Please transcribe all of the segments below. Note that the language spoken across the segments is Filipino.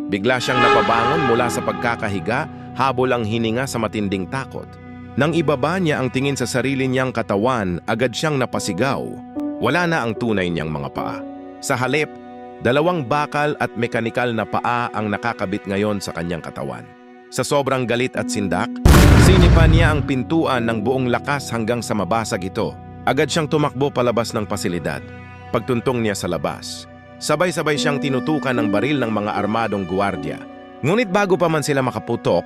Bigla siyang napabangon mula sa pagkakahiga, habol ang hininga sa matinding takot. Nang ibaba niya ang tingin sa sarili niyang katawan, agad siyang napasigaw. Wala na ang tunay niyang mga paa. Sa halip, dalawang bakal at mekanikal na paa ang nakakabit ngayon sa kanyang katawan. Sa sobrang galit at sindak, sinipan niya ang pintuan ng buong lakas hanggang sa mabasag ito. Agad siyang tumakbo palabas ng pasilidad. Pagtuntong niya sa labas, sabay-sabay siyang tinutukan ng baril ng mga armadong guwardiya. Ngunit bago pa man sila makaputok,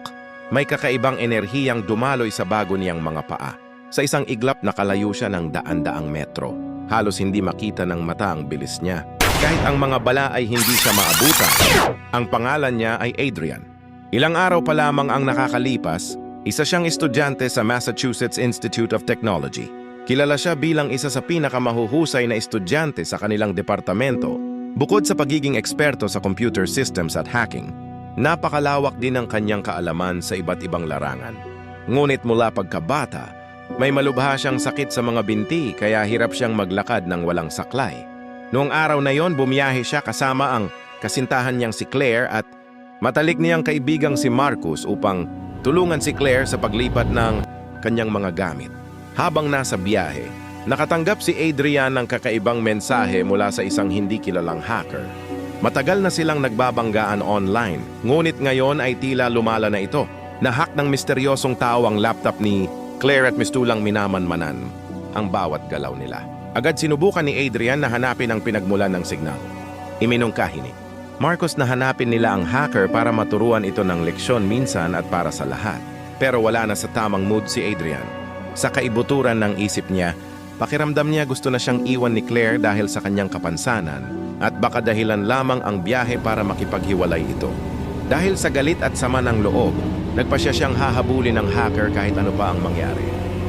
may kakaibang enerhiyang dumaloy sa bago niyang mga paa. Sa isang iglap nakalayo siya ng daan-daang metro. Halos hindi makita ng mata ang bilis niya. Kahit ang mga bala ay hindi siya maabutan, ang pangalan niya ay Adrian. Ilang araw pa lamang ang nakakalipas, isa siyang estudyante sa Massachusetts Institute of Technology. Kilala siya bilang isa sa pinakamahuhusay na estudyante sa kanilang departamento. Bukod sa pagiging eksperto sa computer systems at hacking, napakalawak din ang kanyang kaalaman sa iba't ibang larangan. Ngunit mula pagkabata, may malubha siyang sakit sa mga binti kaya hirap siyang maglakad ng walang saklay. Noong araw na yon, bumiyahe siya kasama ang kasintahan niyang si Claire at matalik niyang kaibigang si Marcus upang tulungan si Claire sa paglipat ng kanyang mga gamit. Habang nasa biyahe, nakatanggap si Adrian ng kakaibang mensahe mula sa isang hindi kilalang hacker. Matagal na silang nagbabanggaan online, ngunit ngayon ay tila lumala na ito. Nahack ng misteryosong tao ang laptop ni Claire at mistulang minamanmanan ang bawat galaw nila. Agad sinubukan ni Adrian na hanapin ang pinagmulan ng signal. Iminungkahi ni Marcus na hanapin nila ang hacker para maturuan ito ng leksyon minsan at para sa lahat. Pero wala na sa tamang mood si Adrian. Sa kaibuturan ng isip niya, pakiramdam niya gusto na siyang iwan ni Claire dahil sa kanyang kapansanan at baka dahilan lamang ang biyahe para makipaghiwalay ito. Dahil sa galit at sama ng loob, nagpasya siyang hahabulin ng hacker kahit ano pa ang mangyari.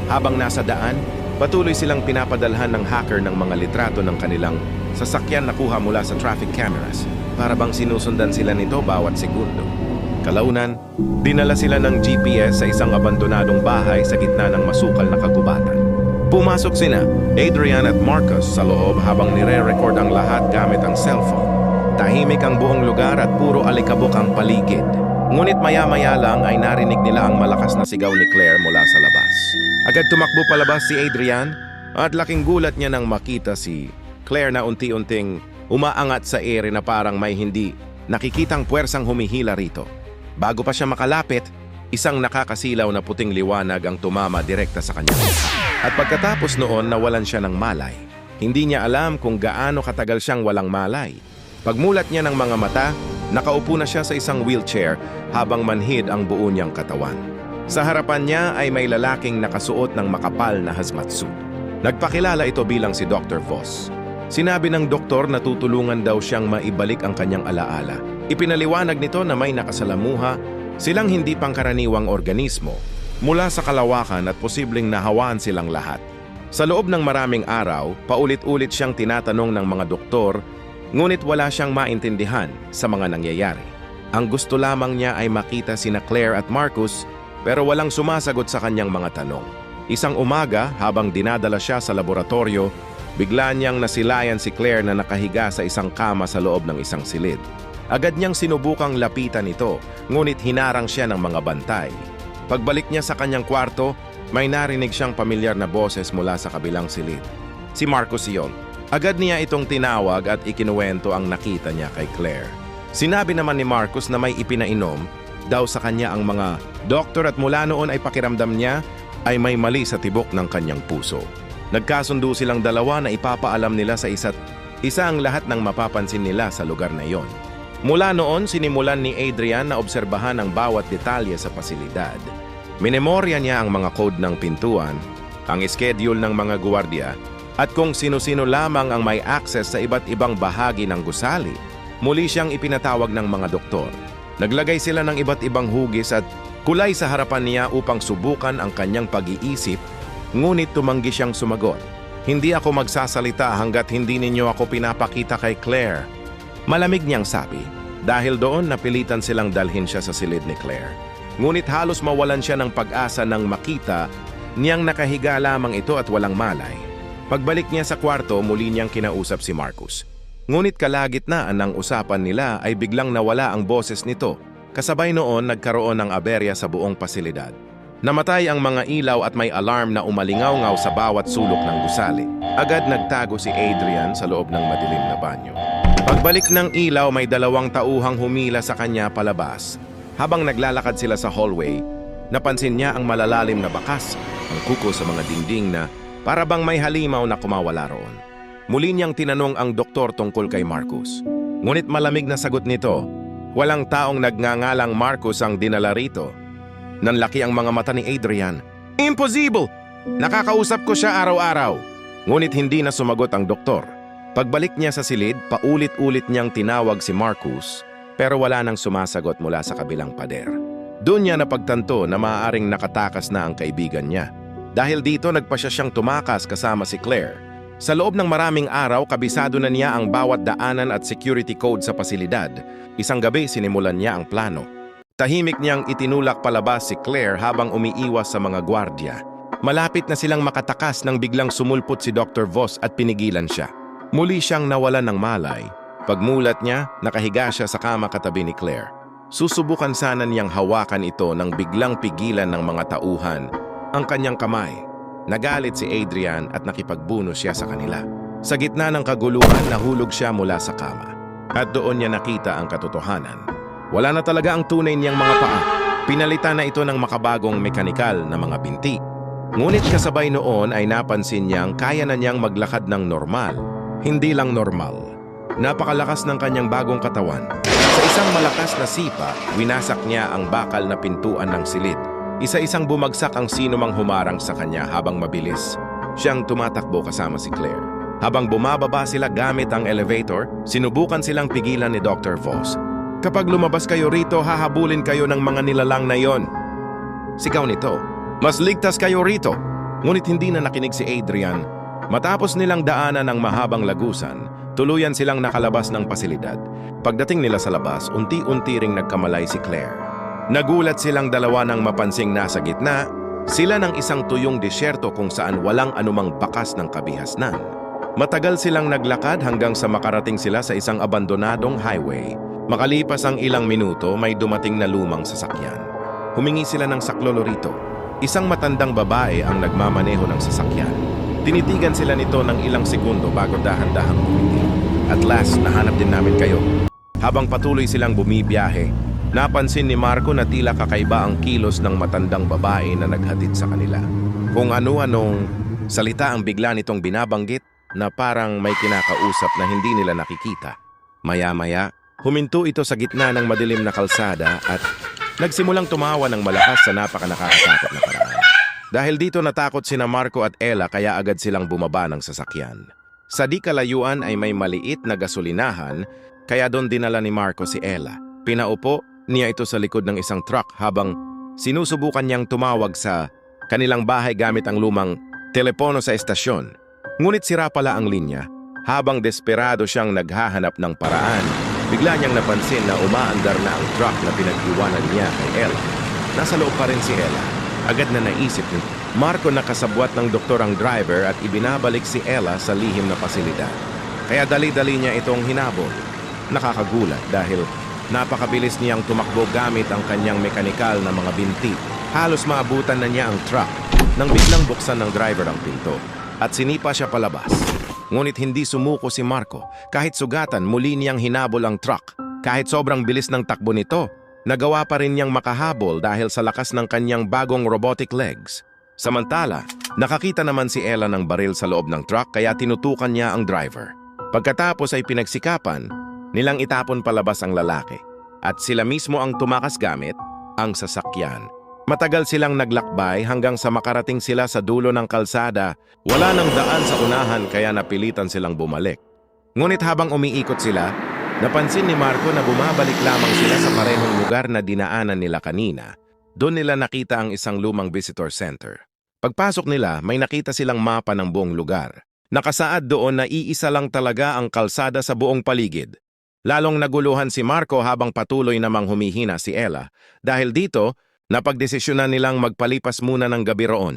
Habang nasa daan, patuloy silang pinapadalhan ng hacker ng mga litrato ng kanilang sasakyan na kuha mula sa traffic cameras para bang sinusundan sila nito bawat segundo. Kalaunan, dinala sila ng GPS sa isang abandonadong bahay sa gitna ng masukal na kagubatan. Pumasok sina Adrian at Marcus sa loob habang nire-record ang lahat gamit ang cellphone. Tahimik ang buong lugar at puro alikabok ang paligid. Ngunit maya-maya lang ay narinig nila ang malakas na sigaw ni Claire mula sa labas. Agad tumakbo palabas si Adrian at laking gulat niya nang makita si Claire na unti-unting umaangat sa ere na parang may hindi nakikitang puwersang humihila rito. Bago pa siya makalapit, isang nakakasilaw na puting liwanag ang tumama direkta sa kanya. At pagkatapos noon, nawalan siya ng malay. Hindi niya alam kung gaano katagal siyang walang malay. Pagmulat niya ng mga mata, nakaupo na siya sa isang wheelchair habang manhid ang buo niyang katawan. Sa harapan niya ay may lalaking nakasuot ng makapal na hazmat suit. Nagpakilala ito bilang si Dr. Voss. Sinabi ng doktor na tutulungan daw siyang maibalik ang kanyang alaala. Ipinaliwanag nito na may nakasalamuha silang hindi pangkaraniwang organismo mula sa kalawakan at posibleng nahawaan silang lahat. Sa loob ng maraming araw, paulit-ulit siyang tinatanong ng mga doktor, ngunit wala siyang maintindihan sa mga nangyayari. Ang gusto lamang niya ay makita sina Claire at Marcus, pero walang sumasagot sa kanyang mga tanong. Isang umaga, habang dinadala siya sa laboratorio, bigla niyang nasilayan si Claire na nakahiga sa isang kama sa loob ng isang silid. Agad niyang sinubukang lapitan ito, ngunit hinarang siya ng mga bantay. Pagbalik niya sa kanyang kwarto, may narinig siyang pamilyar na boses mula sa kabilang silid. Si Marcus iyon. Agad niya itong tinawag at ikinuwento ang nakita niya kay Claire. Sinabi naman ni Marcus na may ipinainom daw sa kanya ang mga doktor at mula noon ay pakiramdam niya ay may mali sa tibok ng kanyang puso. Nagkasundo silang dalawa na ipapaalam nila sa isa't isa ang lahat ng mapapansin nila sa lugar na iyon. Mula noon, sinimulan ni Adrian na obserbahan ang bawat detalye sa pasilidad. Minemorya niya ang mga code ng pintuan, ang schedule ng mga guwardiya, at kung sino-sino lamang ang may access sa iba't ibang bahagi ng gusali. Muli siyang ipinatawag ng mga doktor. Naglagay sila ng iba't ibang hugis at kulay sa harapan niya upang subukan ang kanyang pag-iisip, ngunit tumanggi siyang sumagot. Hindi ako magsasalita hanggat hindi ninyo ako pinapakita kay Claire. Malamig niyang sabi, dahil doon napilitan silang dalhin siya sa silid ni Claire. Ngunit halos mawalan siya ng pag-asa nang makita niyang nakahiga lamang ito at walang malay. Pagbalik niya sa kwarto, muli niyang kinausap si Marcus. Ngunit kalagitnaan ng usapan nila ay biglang nawala ang boses nito. Kasabay noon nagkaroon ng aberya sa buong pasilidad. Namatay ang mga ilaw at may alarm na umalingaw-ngaw sa bawat sulok ng gusali. Agad nagtago si Adrian sa loob ng madilim na banyo. Pagbalik ng ilaw, may dalawang tauhang humila sa kanya palabas. Habang naglalakad sila sa hallway, napansin niya ang malalalim na bakas, ang kuko sa mga dingding na para bang may halimaw na kumawala roon. Muli niyang tinanong ang doktor tungkol kay Marcus. Ngunit malamig na sagot nito, walang taong nagngangalang Marcus ang dinala rito. Nanlaki ang mga mata ni Adrian. Impossible! Nakakausap ko siya araw-araw. Ngunit hindi na sumagot ang doktor. Pagbalik niya sa silid, paulit-ulit niyang tinawag si Marcus, pero wala nang sumasagot mula sa kabilang pader. Doon niya napagtanto na maaaring nakatakas na ang kaibigan niya. Dahil dito, nagpa siyang tumakas kasama si Claire. Sa loob ng maraming araw, kabisado na niya ang bawat daanan at security code sa pasilidad. Isang gabi, sinimulan niya ang plano. Tahimik niyang itinulak palabas si Claire habang umiiwas sa mga gwardya. Malapit na silang makatakas nang biglang sumulpot si Dr. Voss at pinigilan siya. Muli siyang nawalan ng malay. Pagmulat niya, nakahiga siya sa kama katabi ni Claire. Susubukan sana niyang hawakan ito nang biglang pigilan ng mga tauhan ang kanyang kamay. Nagalit si Adrian at nakipagbuno siya sa kanila. Sa gitna ng kaguluhan, nahulog siya mula sa kama. At doon niya nakita ang katotohanan. Wala na talaga ang tunay niyang mga paa. Pinalitan na ito ng makabagong mekanikal na mga binti. Ngunit kasabay noon ay napansin niyang kaya na niyang maglakad ng normal. Hindi lang normal. Napakalakas ng kanyang bagong katawan. Sa isang malakas na sipa, winasak niya ang bakal na pintuan ng silid. Isa-isang bumagsak ang sinumang humarang sa kanya habang mabilis. Siyang tumatakbo kasama si Claire. Habang bumababa sila gamit ang elevator, sinubukan silang pigilan ni Dr. Voss. Kapag lumabas kayo rito, hahabulin kayo ng mga nilalang na yon. Sigaw nito, mas ligtas kayo rito. Ngunit hindi na nakinig si Adrian. Matapos nilang daanan ng mahabang lagusan, tuluyan silang nakalabas ng pasilidad. Pagdating nila sa labas, unti-unti ring nagkamalay si Claire. Nagulat silang dalawa nang mapansing nasa gitna, sila ng isang tuyong disyerto kung saan walang anumang bakas ng kabihasnan. Matagal silang naglakad hanggang sa makarating sila sa isang abandonadong highway. Makalipas ang ilang minuto, may dumating na lumang sasakyan. Humingi sila ng saklolo rito. Isang matandang babae ang nagmamaneho ng sasakyan. Tinitigan sila nito ng ilang segundo bago dahan-dahang bumiti. At last, nahanap din namin kayo. Habang patuloy silang bumibiyahe, napansin ni Marco na tila kakaiba ang kilos ng matandang babae na naghatid sa kanila. Kung ano-anong salita ang bigla nitong binabanggit na parang may kinakausap na hindi nila nakikita. Maya-maya, huminto ito sa gitna ng madilim na kalsada at nagsimulang tumawa ng malakas sa napaka-nakakatakot na paraan. Dahil dito natakot sina Marco at Ella kaya agad silang bumaba ng sasakyan. Sa di kalayuan ay may maliit na gasolinahan kaya doon dinala ni Marco si Ella. Pinaupo niya ito sa likod ng isang truck habang sinusubukan niyang tumawag sa kanilang bahay gamit ang lumang telepono sa estasyon. Ngunit sira pala ang linya. Habang desperado siyang naghahanap ng paraan, bigla niyang napansin na umaandar na ang truck na pinag-iwanan niya kay Ella. Nasa loob pa rin si Ella. Agad na naisip ni Marco na kasabwat ng doktor ang driver at ibinabalik si Ella sa lihim na pasilidad. Kaya dali-dali niya itong hinabol. Nakakagulat dahil napakabilis niyang tumakbo gamit ang kanyang mekanikal na mga binti. Halos maabutan na niya ang truck nang biglang buksan ng driver ang pinto at sinipa siya palabas. Ngunit hindi sumuko si Marco. Kahit sugatan, muli niyang hinabol ang truck. Kahit sobrang bilis ng takbo nito, nagawa pa rin niyang makahabol dahil sa lakas ng kanyang bagong robotic legs. Samantala, nakakita naman si Ella ng baril sa loob ng truck kaya tinutukan niya ang driver. Pagkatapos ay pinagsikapan, nilang itapon palabas ang lalaki. At sila mismo ang tumakas gamit ang sasakyan. Matagal silang naglakbay hanggang sa makarating sila sa dulo ng kalsada. Wala nang daan sa unahan kaya napilitan silang bumalik. Ngunit habang umiikot sila, napansin ni Marco na bumabalik lamang sila sa parehong lugar na dinaanan nila kanina. Doon nila nakita ang isang lumang visitor center. Pagpasok nila, may nakita silang mapa ng buong lugar. Nakasaad doon na iisa lang talaga ang kalsada sa buong paligid. Lalong naguluhan si Marco habang patuloy namang humihina si Ella. Dahil dito, napagdesisyonan nilang magpalipas muna ng gabi roon.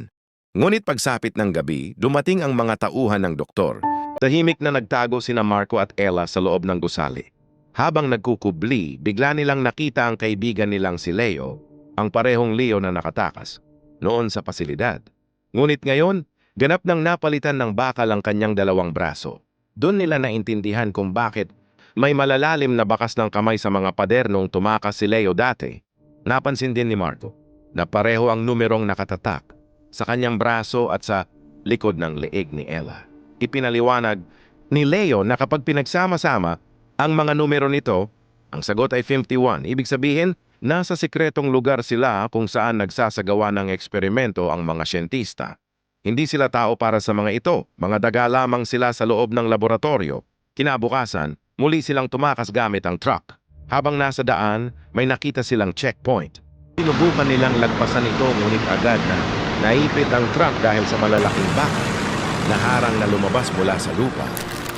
Ngunit pagsapit ng gabi, dumating ang mga tauhan ng doktor. Tahimik na nagtago sina Marco at Ella sa loob ng gusali. Habang nagkukubli, bigla nilang nakita ang kaibigan nilang si Leo, ang parehong Leo na nakatakas, noon sa pasilidad. Ngunit ngayon, ganap nang napalitan ng bakal ang kanyang dalawang braso. Doon nila naintindihan kung bakit may malalalim na bakas ng kamay sa mga pader nung tumakas si Leo dati. Napansin din ni Marco na pareho ang numerong nakatatak sa kanyang braso at sa likod ng leeg ni Ella. Ipinaliwanag ni Leo na kapag pinagsama-sama ang mga numero nito, ang sagot ay 51. Ibig sabihin, nasa sikretong lugar sila kung saan nagsasagawa ng eksperimento ang mga siyentista. Hindi sila tao para sa mga ito, mga daga lamang sila sa loob ng laboratorio. Kinabukasan, muli silang tumakas gamit ang truck. Habang nasa daan, may nakita silang checkpoint. Sinubukan nilang lagpasan ito ngunit agad na naipit ang truck dahil sa malalaking bakal. Naharang na lumabas mula sa lupa.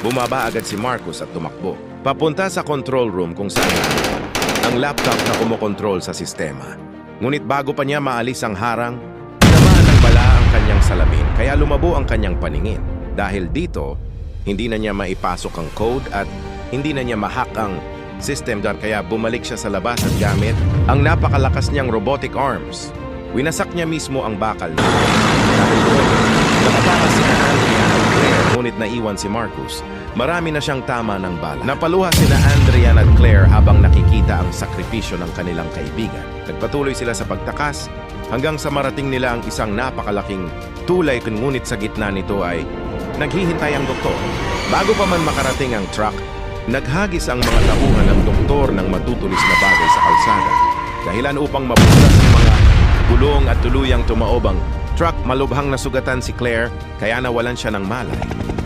Bumaba agad si Marcus at tumakbo. Papunta sa control room kung saan ang laptop na kumokontrol sa sistema. Ngunit bago pa niya maalis ang harang, tinamaan ng bala ang kanyang salamin kaya lumabo ang kanyang paningin. Dahil dito, hindi na niya maipasok ang code at hindi na niya mahack ang system doon kaya bumalik siya sa labas at gamit ang napakalakas niyang robotic arms. Winasak niya mismo ang bakal niya. Dahil doon, nakatakas si Andrea at Claire ngunit naiwan si Marcus. Marami na siyang tama ng bala. Napaluha sina Andrea at Claire habang nakikita ang sakripisyo ng kanilang kaibigan. Nagpatuloy sila sa pagtakas hanggang sa marating nila ang isang napakalaking tulay ngunit sa gitna nito ay naghihintay ang doktor. Bago pa man makarating ang truck, naghagis ang mga tauhan ng doktor ng matutulis na bagay sa kalsada. Dahilan upang mabutas ang mga gulong at tuluyang tumaob ang truck. Malubhang nasugatan si Claire kaya nawalan siya ng malay.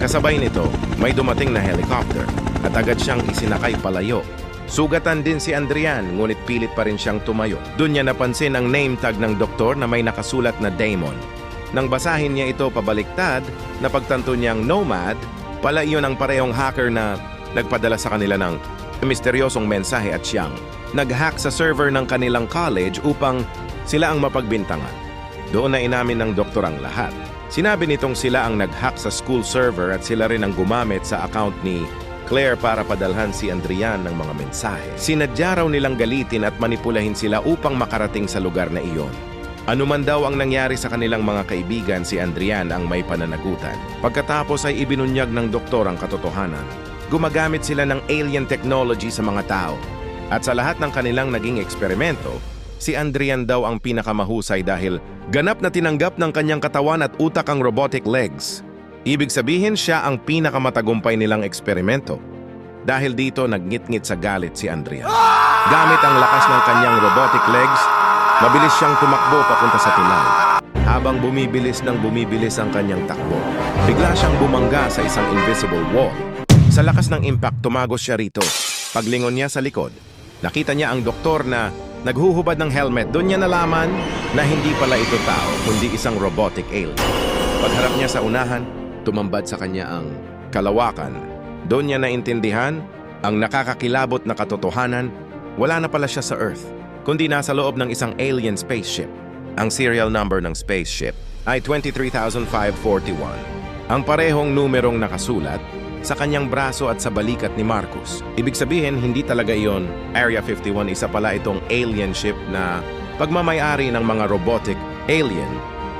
Kasabay nito, may dumating na helicopter at agad siyang isinakay palayo. Sugatan din si Andrian ngunit pilit pa rin siyang tumayo. Doon niya napansin ang name tag ng doktor na may nakasulat na Damon. Nang basahin niya ito pabaliktad, napagtanto niyang Nomad, pala iyon ang parehong hacker na nagpadala sa kanila ng misteryosong mensahe at siyang nag-hack sa server ng kanilang college upang sila ang mapagbintangan. Doon na inamin ng doktor ang lahat. Sinabi nitong sila ang nag-hack sa school server at sila rin ang gumamit sa account ni Claire para padalhan si Andrian ng mga mensahe. Sinadya raw nilang galitin at manipulahin sila upang makarating sa lugar na iyon. Ano man daw ang nangyari sa kanilang mga kaibigan, si Andrian ang may pananagutan. Pagkatapos ay ibinunyag ng doktor ang katotohanan. Gumagamit sila ng alien technology sa mga tao. At sa lahat ng kanilang naging eksperimento, si Andrian daw ang pinakamahusay dahil ganap na tinanggap ng kanyang katawan at utak ang robotic legs. Ibig sabihin siya ang pinakamatagumpay nilang eksperimento. Dahil dito nagngit-ngit sa galit si Andrian. Gamit ang lakas ng kanyang robotic legs, mabilis siyang tumakbo papunta sa tulay. Habang bumibilis ang kanyang takbo, bigla siyang bumangga sa isang invisible wall. Sa lakas ng impact, tumagos siya rito. Paglingon niya sa likod, nakita niya ang doktor na naghuhubad ng helmet. Doon niya nalaman na hindi pala ito tao, kundi isang robotic alien. Pagharap niya sa unahan, tumambad sa kanya ang kalawakan. Doon niya naintindihan ang nakakakilabot na katotohanan. Wala na pala siya sa Earth, kundi nasa loob ng isang alien spaceship. Ang serial number ng spaceship ay 23,541. Ang parehong numerong nakasulat sa kanyang braso at sa balikat ni Marcus. Ibig sabihin, hindi talaga iyon Area 51, isa pala itong alien ship na pagmamayari ng mga robotic alien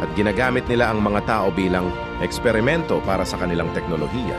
at ginagamit nila ang mga tao bilang eksperimento para sa kanilang teknolohiya.